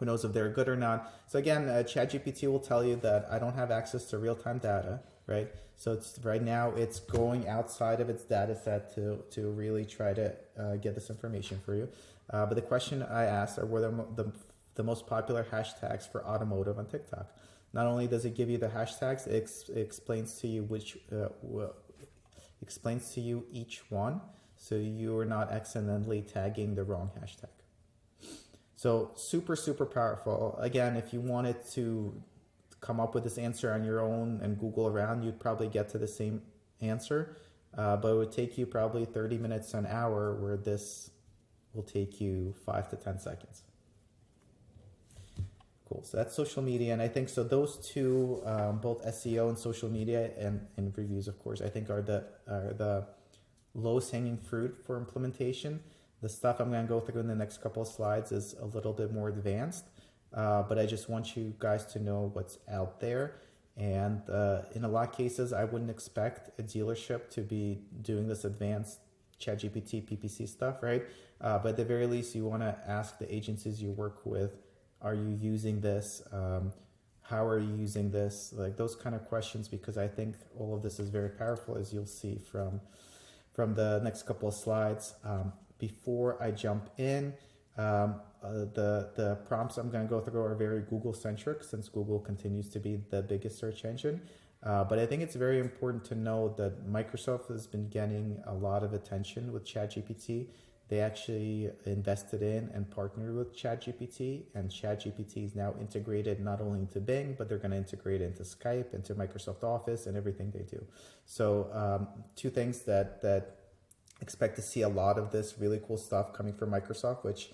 if they're good or not. So again, ChatGPT will tell you that I don't have access to real-time data, right? So right now it's going outside of its data set to really try to get this information for you. But the question I asked are were the most popular hashtags for automotive on TikTok. Not only does it give you the hashtags, it explains to you explains to you each one, so you are not accidentally tagging the wrong hashtag. So super, super powerful. Again, if you wanted to come up with this answer on your own and Google around, you'd probably get to the same answer, but it would take you probably 30 minutes to an hour, where this will take you 5 to 10 seconds. Cool. So that's social media, and I think so. Those two, both SEO and social media, and reviews, of course, I think are the lowest hanging fruit for implementation. The stuff I'm going to go through in the next couple of slides is a little bit more advanced, but I just want you guys to know what's out there. And in a lot of cases, I wouldn't expect a dealership to be doing this advanced ChatGPT PPC stuff, right? But at the very least, you want to ask the agencies you work with, are you using this? How are you using this? Like those kind of questions, because I think all of this is very powerful, as you'll see from the next couple of slides. Before I jump in, the prompts I'm going to go through are very Google centric, since Google continues to be the biggest search engine. But I think it's very important to know that Microsoft has been getting a lot of attention with ChatGPT. They actually invested in and partnered with ChatGPT, and ChatGPT is now integrated not only into Bing, but they're going to integrate into Skype, into Microsoft Office, and everything they do. So two things that expect to see a lot of this really cool stuff coming from Microsoft, which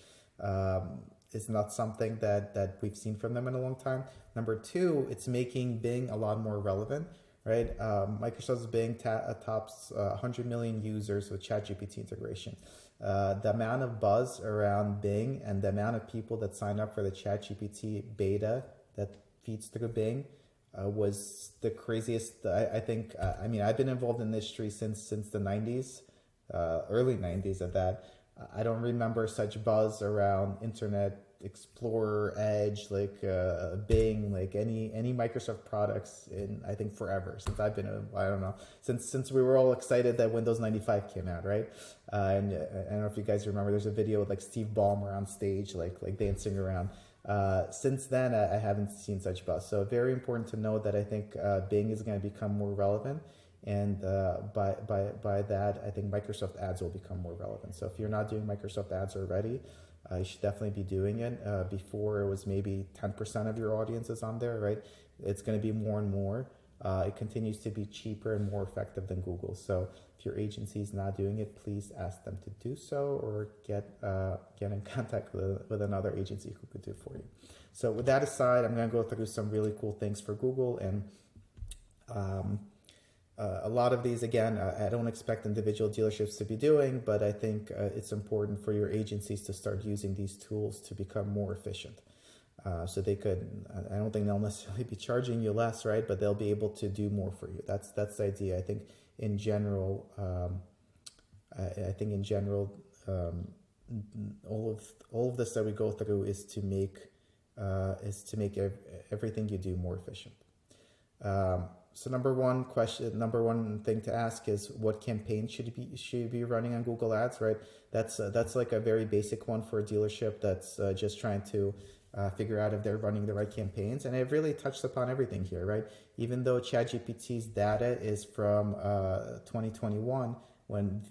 is not something that we've seen from them in a long time. Number two, it's making Bing a lot more relevant, right? Microsoft's Bing tops 100 million users with ChatGPT integration. The amount of buzz around Bing and the amount of people that sign up for the ChatGPT beta that feeds through Bing was the craziest. I think. I mean, I've been involved in this industry since the 90s, early 90s at that. I don't remember such buzz around Internet Explorer, Edge, like Bing, like any Microsoft products in, I think, forever, since I've been, I don't know, since we were all excited that Windows 95 came out, right? And I don't know if you guys remember, there's a video with like Steve Ballmer on stage, like dancing around. Since then, I haven't seen such buzz. So very important to know that I think Bing is going to become more relevant. And by that, I think Microsoft ads will become more relevant. So if you're not doing Microsoft ads already, you should definitely be doing it. Before it was maybe 10% of your audience is on there, right? It's going to be more and more. It continues to be cheaper and more effective than Google. So if your agency is not doing it, please ask them to do so, or get in contact with another agency who could do it for you. So with that aside, I'm going to go through some really cool things for Google, and a lot of these, again, I don't expect individual dealerships to be doing, but I think it's important for your agencies to start using these tools to become more efficient. So they could, I don't think they'll necessarily be charging you less, right? But they'll be able to do more for you. That's the idea. I think in general, all of this that we go through is to make everything you do more efficient. So number one thing to ask is, what campaign should you be running on Google Ads, right? That's like a very basic one for a dealership that's just trying to figure out if they're running the right campaigns. And I've really touched upon everything here, right? Even though ChatGPT's data is from 2021, when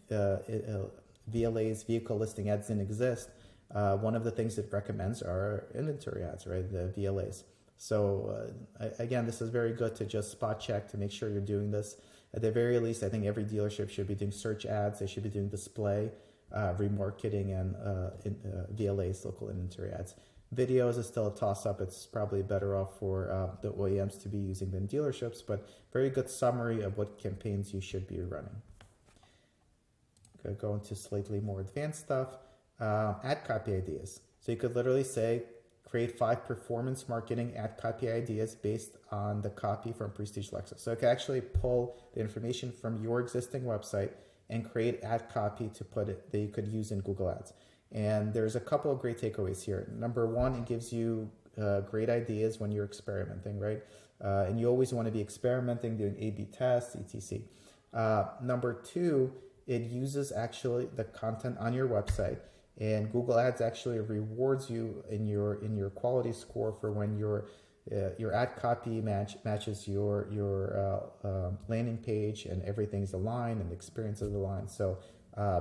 VLA's, vehicle listing ads, didn't exist, one of the things it recommends are inventory ads, right? The VLAs. So again, this is very good to just spot check to make sure you're doing this. At the very least, I think every dealership should be doing search ads. They should be doing display, remarketing, and VLAs, local inventory ads. Videos is still a toss-up. It's probably better off for the OEMs to be using than dealerships, but very good summary of what campaigns you should be running. Go into slightly more advanced stuff. Ad copy ideas. So you could literally say, create 5 performance marketing ad copy ideas based on the copy from Prestige Lexus. So it can actually pull the information from your existing website and create ad copy to put it that you could use in Google Ads. And there's a couple of great takeaways here. Number one, it gives you great ideas when you're experimenting, right? And you always want to be experimenting, doing A/B tests, etc. Number two, it uses actually the content on your website, and Google Ads actually rewards you in your quality score for when your ad copy matches your landing page and everything's aligned and the experience is aligned. So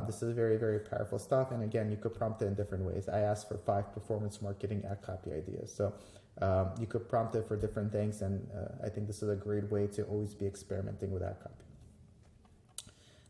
this is very, very powerful stuff. And again, you could prompt it in different ways. I asked for 5 performance marketing ad copy ideas. So you could prompt it for different things. And I think this is a great way to always be experimenting with ad copy.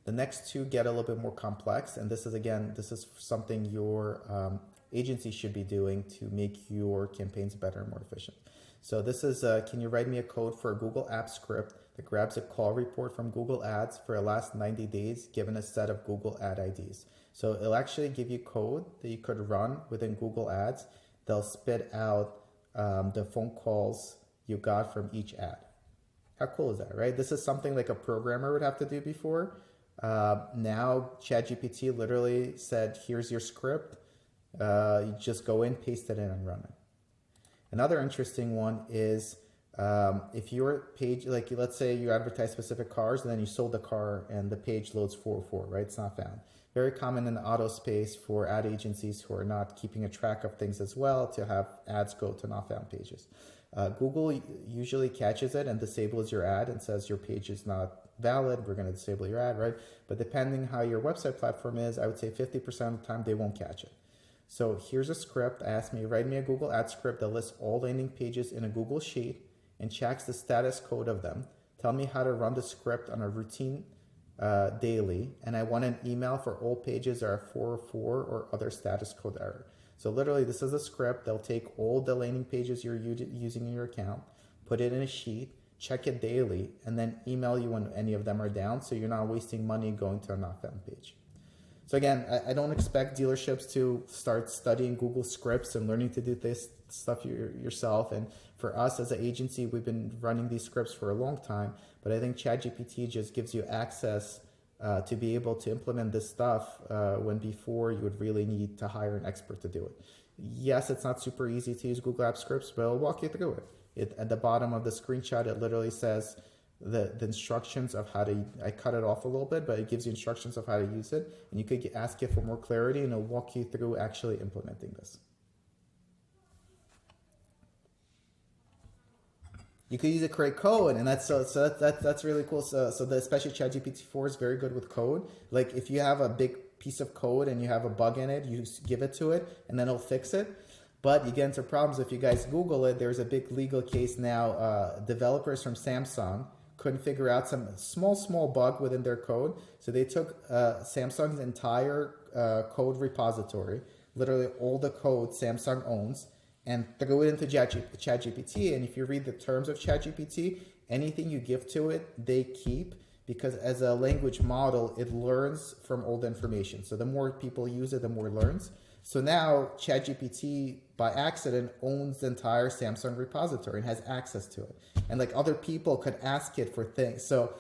The next two get a little bit more complex. And this is something your agency should be doing to make your campaigns better and more efficient. So this is, can you write me a code for a Google App script that grabs a call report from Google Ads for the last 90 days, given a set of Google Ad IDs. So it'll actually give you code that you could run within Google Ads. They'll spit out the phone calls you got from each ad. How cool is that, right? This is something like a programmer would have to do before. Now ChatGPT literally said, here's your script. You just go in, paste it in, and run it. Another interesting one is if your page, like let's say you advertise specific cars and then you sold the car and the page loads 404, right? It's not found. Very common in the auto space for ad agencies who are not keeping a track of things as well to have ads go to not found pages. Google usually catches it and disables your ad and says your page is not valid, we're going to disable your ad, right? But depending how your website platform is, I would say 50% of the time they won't catch it. So here's a script. Ask me, write me a Google ad script that lists all landing pages in a Google Sheet and checks the status code of them. Tell me how to run the script on a routine daily. And I want an email for all pages that are 404 or other status code error. So literally this is a script. They'll take all the landing pages you're using in your account, put it in a sheet, check it daily, and then email you when any of them are down so you're not wasting money going to a not found page. So again, I don't expect dealerships to start studying Google scripts and learning to do this stuff yourself. And for us as an agency, we've been running these scripts for a long time, but I think ChatGPT just gives you access to be able to implement this stuff when before you would really need to hire an expert to do it. Yes, it's not super easy to use Google App Scripts, but I'll walk you through it. At the bottom of the screenshot, it literally says the instructions of how to, I cut it off a little bit, but it gives you instructions of how to use it. And you could ask it for more clarity and it'll walk you through actually implementing this. You could use it to create code, and that's really cool. So especially ChatGPT 4 is very good with code. Like if you have a big piece of code and you have a bug in it, you give it to it and then it'll fix it. But you get into problems if you guys Google it. There's a big legal case now. Developers from Samsung couldn't figure out some small bug within their code. So they took Samsung's entire code repository, literally all the code Samsung owns, and throw it into ChatGPT. And if you read the terms of ChatGPT, anything you give to it, they keep, because as a language model, it learns from old information. So the more people use it, the more it learns. So now ChatGPT by accident owns the entire Samsung repository and has access to it. And like other people could ask it for things. So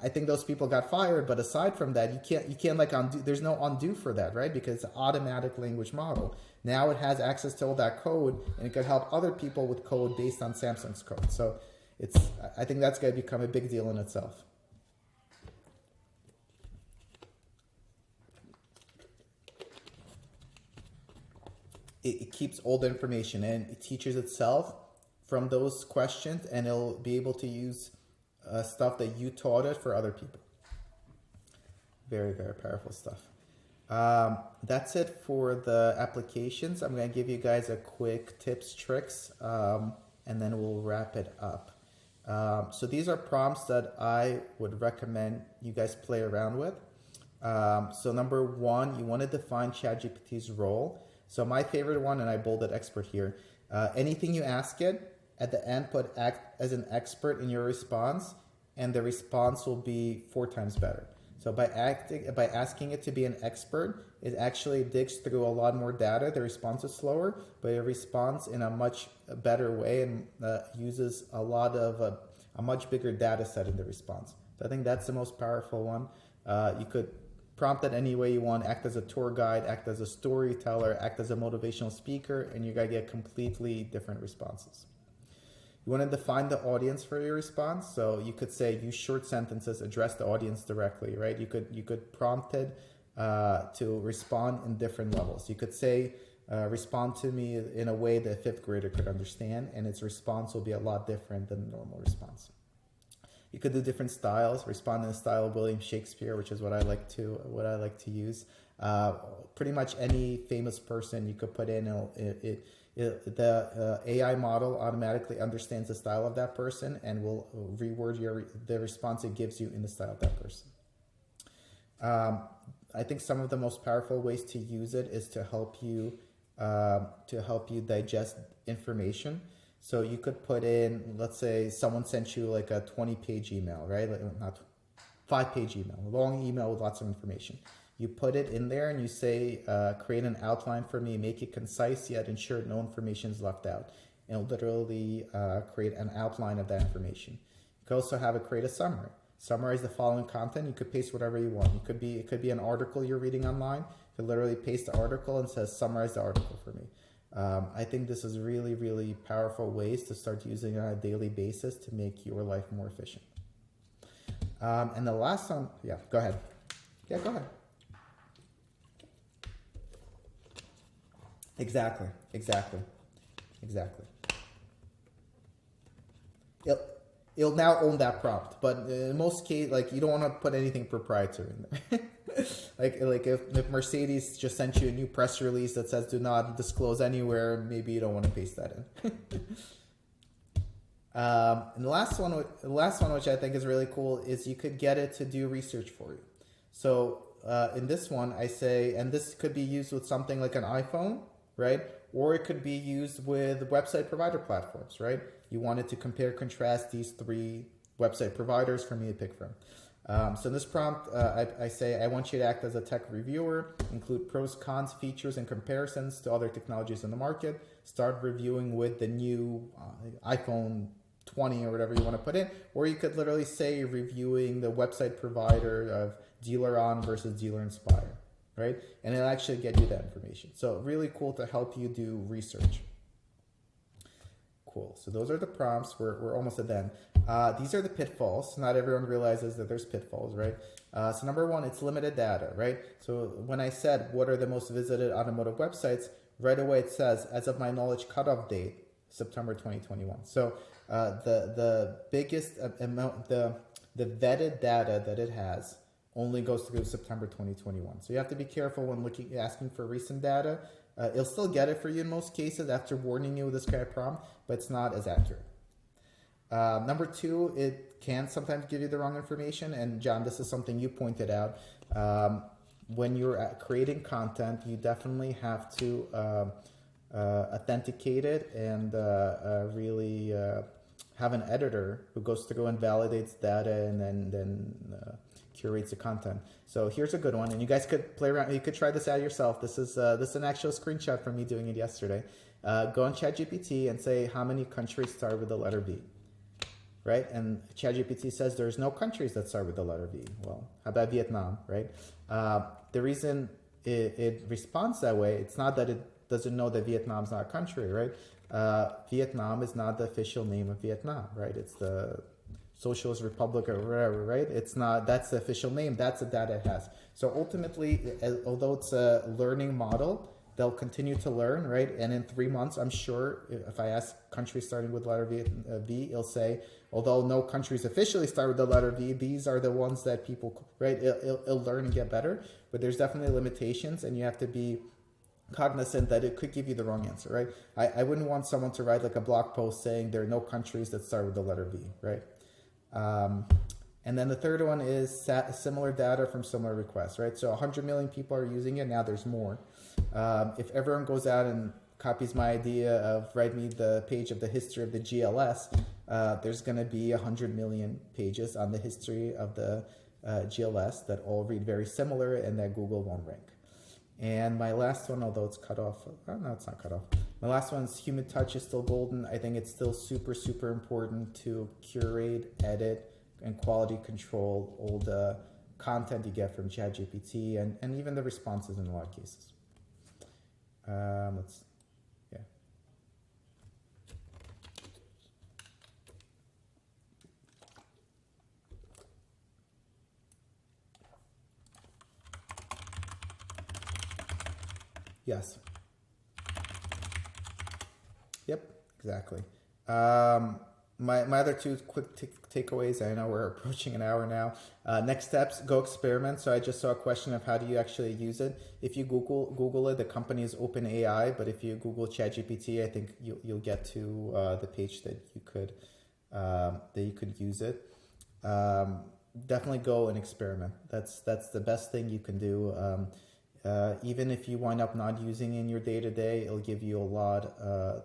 I think those people got fired, but aside from that, you can't like undo, there's no undo for that, right? Because it's an automatic language model. Now it has access to all that code and it could help other people with code based on Samsung's code. So I think that's going to become a big deal in itself. It keeps all the information and it teaches itself from those questions, and it'll be able to use stuff that you taught it for other people. Very, very powerful stuff. That's it for the applications. I'm going to give you guys a quick tips, tricks, and then we'll wrap it up. So these are prompts that I would recommend you guys play around with. So number one, you want to define ChatGPT's role. So my favorite one, and I bolded expert here, anything you ask it, at the end put act as an expert in your response, and the response will be 4 times better. So by asking it to be an expert, it actually digs through a lot more data. The response is slower, but it responds in a much better way and uses a much bigger data set in the response. So I think that's the most powerful one. You could prompt it any way you want, act as a tour guide, act as a storyteller, act as a motivational speaker, and you're gonna get completely different responses. You want to define the audience for your response. So you could say use short sentences, address the audience directly, right? You could prompt it to respond in different levels. You could say respond to me in a way that a 5th grader could understand, and its response will be a lot different than the normal response. You could do different styles. Respond in the style of William Shakespeare, which is what I like to use. Pretty much any famous person you could put in. The AI model automatically understands the style of that person and will reword the response it gives you in the style of that person. I think some of the most powerful ways to use it is to help you digest information. So you could put in, let's say someone sent you like a 20-page email, right? Not 5-page email, a long email with lots of information. You put it in there and you say, create an outline for me, make it concise yet ensure no information is left out. And it'll literally create an outline of that information. You could also have it create a summary. Summarize the following content. You could paste whatever you want. It could be an article you're reading online. You could literally paste the article and says, summarize the article for me. I think this is really, really powerful ways to start using on a daily basis to make your life more efficient. And the last one, yeah, go ahead. Yeah, go ahead. Exactly. It'll now own that prompt, but in most cases, like, you don't want to put anything proprietary in there. like if Mercedes just sent you a new press release that says do not disclose anywhere, maybe you don't want to paste that in. And the last one, which I think is really cool, is you could get it to do research for you. So in this one, I say, and this could be used with something like an iPhone, right? Or it could be used with website provider platforms, right? You wanted to compare, contrast these 3 website providers for me to pick from. So in this prompt, I say, I want you to act as a tech reviewer, include pros, cons, features, and comparisons to other technologies in the market. Start reviewing with the new iPhone 20 or whatever you want to put in. Or you could literally say reviewing the website provider of Dealer On versus Dealer Inspire, right? And it'll actually get you that information. So really cool to help you do research. Cool. So those are the prompts. We're almost at the end. These are the pitfalls. Not everyone realizes that there's pitfalls, right? So number 1, it's limited data, right? So when I said, what are the most visited automotive websites, right away it says, as of my knowledge, cutoff date, September 2021. So the biggest amount, the vetted data that it has only goes through September 2021. So you have to be careful when asking for recent data. It'll still get it for you in most cases after warning you with this kind of prompt, but it's not as accurate. Number 2, it can sometimes give you the wrong information. And John, this is something you pointed out. When you're creating content, you definitely have to authenticate it and really have an editor who goes through and validates data and then curates the content. So here's a good one, and you guys could play around. You could try this out yourself. This is an actual screenshot from me doing it yesterday. Go on ChatGPT and say how many countries start with the letter V, right? And ChatGPT says there's no countries that start with the letter V. Well, how about Vietnam, right? The reason it responds that way, it's not that it doesn't know that Vietnam's not a country, right? Vietnam is not the official name of Vietnam, right? It's the Socialist Republic or whatever, right? It's not, that's the official name, that's the data it has. So ultimately, although it's a learning model, they'll continue to learn, right? And in 3 months, I'm sure if I ask countries starting with letter V, it'll say, although no countries officially start with the letter V, these are the ones that people, right? It'll learn and get better, but there's definitely limitations, and you have to be cognizant that it could give you the wrong answer, right? I wouldn't want someone to write like a blog post saying there are no countries that start with the letter V, right? And then the third one is similar data from similar requests, right? So 100 million people are using it. Now there's more. If everyone goes out and copies my idea of write me the page of the history of the GLS, there's going to be 100 million pages on the history of the GLS that all read very similar and that Google won't rank. And my last one, although it's cut off, oh, no, it's not cut off. My last one is human touch is still golden. I think it's still super, super important to curate, edit, and quality control all the content you get from ChatGPT and even the responses in a lot of cases. Yeah. Yes. Yep, exactly. My other 2 quick takeaways, I know we're approaching an hour now. Next steps, go experiment. So I just saw a question of how do you actually use it. If you Google it, the company is OpenAI, but if you Google ChatGPT, I think you'll get to the page that you could use it. Definitely go and experiment. That's the best thing you can do. Even if you wind up not using it in your day-to-day, it'll give you a lot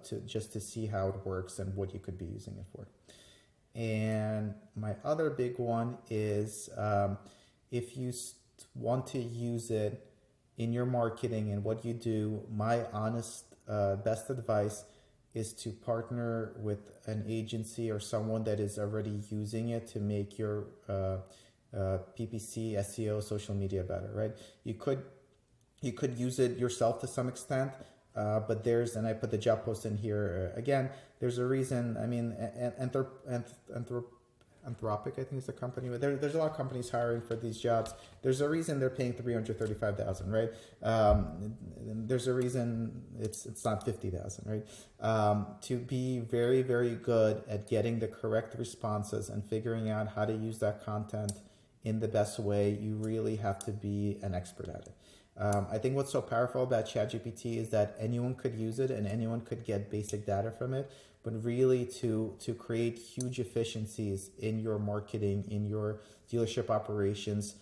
to see how it works and what you could be using it for. And my other big one is if you want to use it in your marketing and what you do, my honest best advice is to partner with an agency or someone that is already using it to make your PPC, SEO, social media better, right? You could use it yourself to some extent, but there's, and I put the job post in here again, there's a reason. I mean, Anthropic, I think is the company. There's a lot of companies hiring for these jobs. There's a reason they're paying $335,000, right? There's a reason it's not $50,000, right? To be very, very good at getting the correct responses and figuring out how to use that content in the best way, you really have to be an expert at it. I think what's so powerful about ChatGPT is that anyone could use it and anyone could get basic data from it. But really to create huge efficiencies in your marketing, in your dealership operations,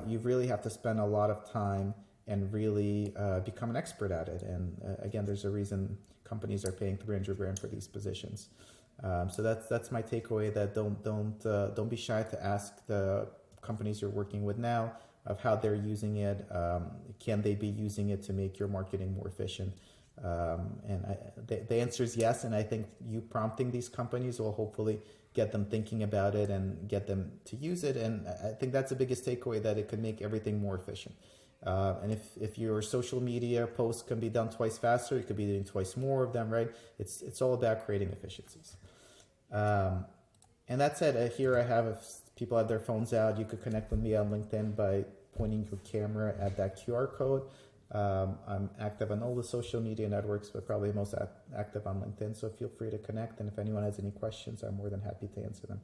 you really have to spend a lot of time and really become an expert at it. And again, there's a reason companies are paying $300,000 for these positions. So that's my takeaway. That don't be shy to ask the companies you're working with now of how they're using it. Can they be using it to make your marketing more efficient? The answer is yes, and I think you prompting these companies will hopefully get them thinking about it and get them to use it. And I think that's the biggest takeaway, that it could make everything more efficient. And if your social media posts can be done twice faster, you could be doing twice more of them, right? It's all about creating efficiencies. And that said, here I have, if people have their phones out, you could connect with me on LinkedIn by pointing your camera at that QR code. I'm active on all the social media networks, but probably most active on LinkedIn. So feel free to connect. And if anyone has any questions, I'm more than happy to answer them.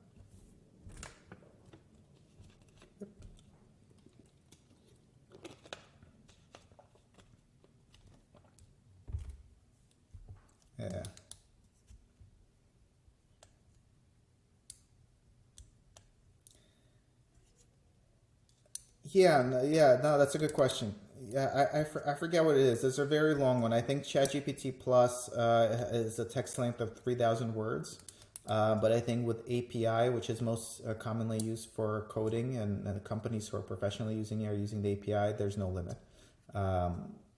Yeah. No, that's a good question. Yeah, I forget what it is. It's a very long one. I think ChatGPT Plus is a text length of 3,000 words. But I think with API, which is most commonly used for coding, and the companies who are professionally using it are using the API, there's no limit.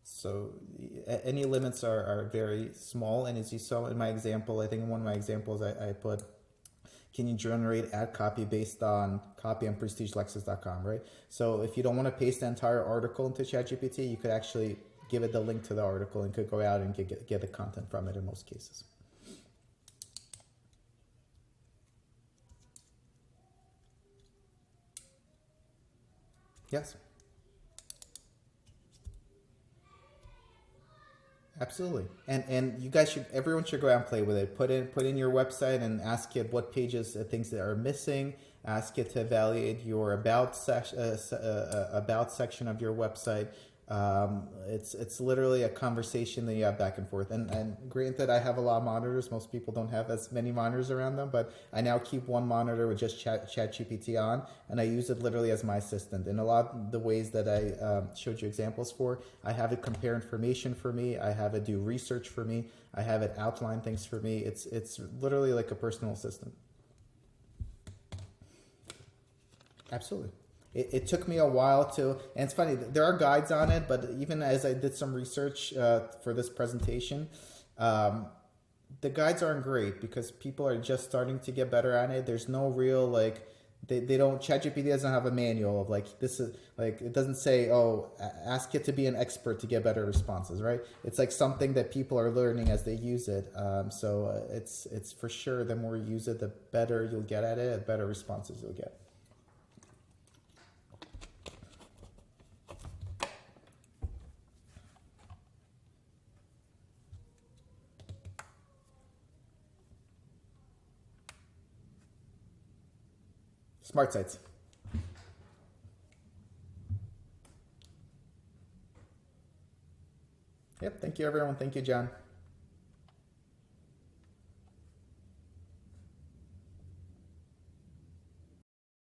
So any limits are very small. And as you saw in my example, I think in one of my examples, I put, can you generate ad copy based on copy on prestigelexus.com, right? So if you don't want to paste the entire article into ChatGPT, you could actually give it the link to the article and could go out and get the content from it in most cases. Yes. Absolutely. And you guys everyone should go out and play with it. Put in your website and ask it what pages, things that are missing. Ask it to evaluate your about section of your website. It's literally a conversation that you have back and forth. And granted, I have a lot of monitors. Most people don't have as many monitors around them, but I now keep one monitor with just ChatGPT on, and I use it literally as my assistant. In a lot of the ways that I showed you examples for, I have it compare information for me. I have it do research for me. I have it outline things for me. It's literally like a personal assistant. Absolutely. It took me a while to, and it's funny, there are guides on it, but even as I did some research for this presentation, the guides aren't great because people are just starting to get better at it. There's no real, like, they don't, ChatGPT doesn't have a manual of like, this is like, it doesn't say, oh, ask it to be an expert to get better responses, right? It's like something that people are learning as they use it. So it's for sure, the more you use it, the better you'll get at it, the better responses you'll get. SmartSites. Yep. Thank you, everyone. Thank you, John.